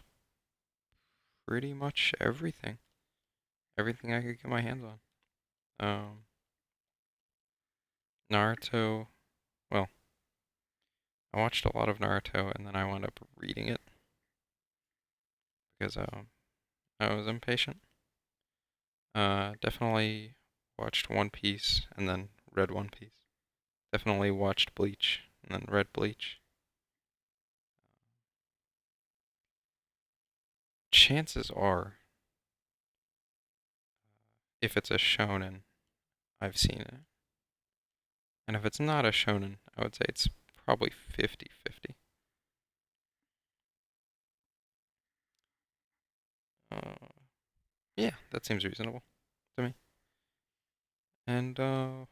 pretty much everything. Everything I could get my hands on. Naruto. Well, I watched a lot of Naruto and then I wound up reading it because I was impatient. Definitely watched One Piece and then read One Piece. Definitely watched Bleach and then read Bleach. Chances are, if it's a shonen, I've seen it. And if it's not a shonen, I would say it's probably 50-50. Uh, yeah, that seems reasonable to me. And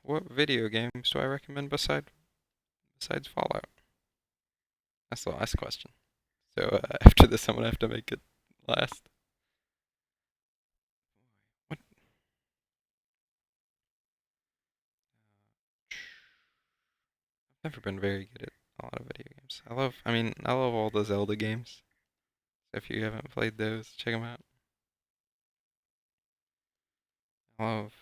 what video games do I recommend besides Fallout? That's the last question. So after this, I'm gonna have to make it last. What? I've never been very good at a lot of video games. I love all the Zelda games. If you haven't played those, check them out. I love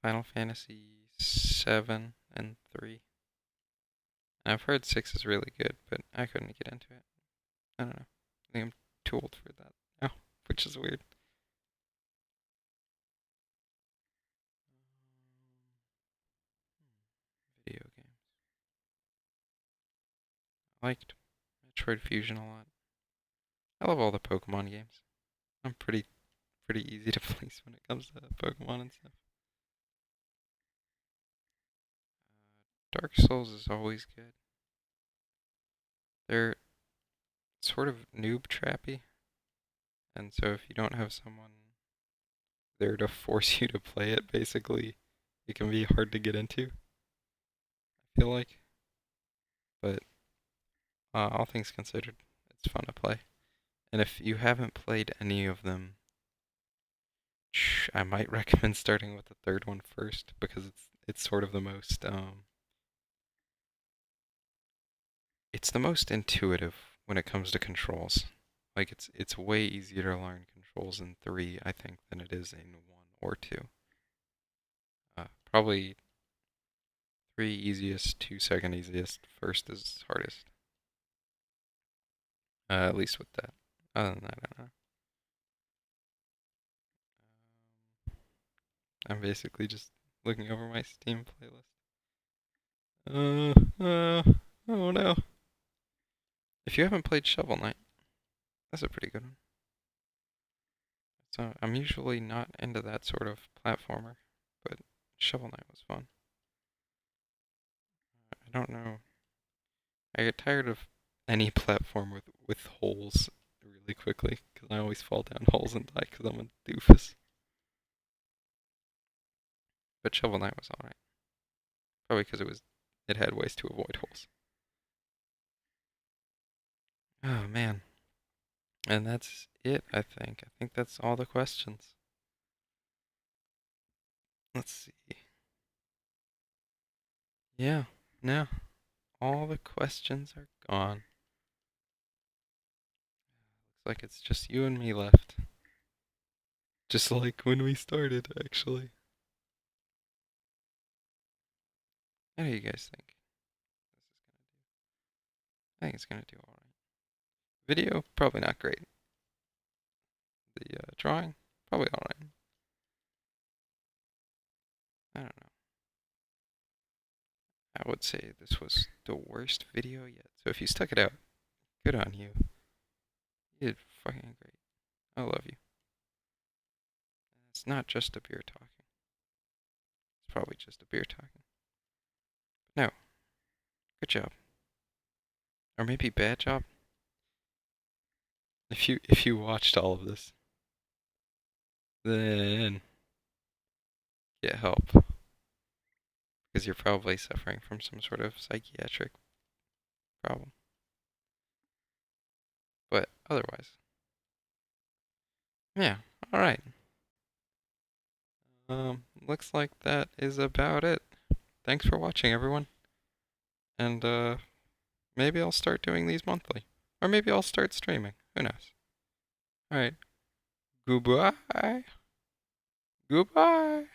Final Fantasy 7 and 3. And I've heard 6 is really good, but I couldn't get into it. I don't know. I think I'm too old for that now, which is weird. Video games. I liked Metroid Fusion a lot. I love all the Pokemon games. I'm pretty easy to please when it comes to Pokemon and stuff. Dark Souls is always good. They're sort of noob trappy, and so if you don't have someone there to force you to play it, basically, it can be hard to get into. I feel like, but all things considered, it's fun to play. And if you haven't played any of them, I might recommend starting with the third one first because it's sort of the most it's the most intuitive when it comes to controls. Like it's way easier to learn controls in 3, I think, than it is in 1 or 2. Probably 3 easiest, 2 second easiest, first is hardest. At least with that. Other than that, I don't know. I'm basically just looking over my Steam playlist. Uh, uh, oh no. If you haven't played Shovel Knight, that's a pretty good one. So I'm usually not into that sort of platformer, but Shovel Knight was fun. I don't know. I get tired of any platform with holes really quickly because I always fall down holes and die because I'm a doofus. But Shovel Knight was alright. Probably because it had ways to avoid holes. Oh man. And that's it, I think. I think that's all the questions. Let's see. Yeah, no. All the questions are gone. Looks like it's just you and me left. Just like when we started, actually. How do you guys think I think it's gonna do alright. Video, probably not great. The drawing, probably alright. I don't know. I would say this was the worst video yet. So if you stuck it out, good on you. You did fucking great. I love you. It's not just a beer talking. It's probably just a beer talking. But no, good job. Or maybe bad job. If you watched all of this, then get help. Because you're probably suffering from some sort of psychiatric problem. But otherwise, yeah, alright. Looks like that is about it. Thanks for watching, everyone. And, maybe I'll start doing these monthly. Or maybe I'll start streaming. Who knows? Alright. Goodbye. Goodbye.